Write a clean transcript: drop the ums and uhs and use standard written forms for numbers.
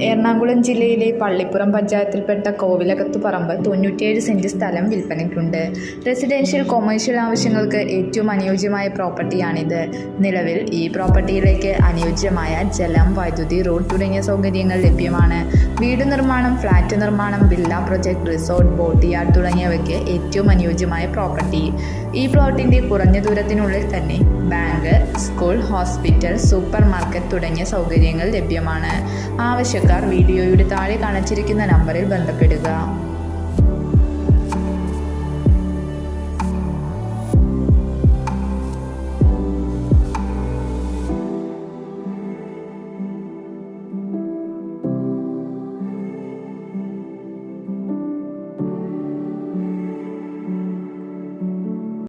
എറണാകുളം ജില്ലയിലെ പള്ളിപ്പുറം പഞ്ചായത്തിൽപ്പെട്ട കോവിലകത്തുപറമ്പ് 97 സെന്റ് സ്ഥലം വിൽപ്പനയ്ക്കുണ്ട്. Residential commercial ആവശ്യങ്ങൾക്ക് ഏറ്റവും അനുയോജ്യമായ പ്രോപ്പർട്ടിയാണിത്. നിലവിൽ ഈ പ്രോപ്പർട്ടിയിലേക്ക് അനുയോജ്യമായ ജലം, വൈദ്യുതി, റോഡ് തുടങ്ങിയ സൗകര്യങ്ങൾ ലഭ്യമാണ്. വീട് നിർമ്മാണം, ഫ്ലാറ്റ് നിർമ്മാണം, villa project, resort, boat yard തുടങ്ങിയവയ്ക്ക് ഏറ്റവും അനുയോജ്യമായ പ്രോപ്പർട്ടി. ഈ പ്ലോട്ടിൻ്റെ കുറഞ്ഞ ദൂരത്തിനുള്ളിൽ തന്നെ bank, school, hospital, super market തുടങ്ങിയ സൗകര്യങ്ങൾ ലഭ്യമാണ്. ആവശ്യക്കാർ വീഡിയോയുടെ താഴെ കാണിച്ചിരിക്കുന്ന നമ്പറിൽ ബന്ധപ്പെടുക.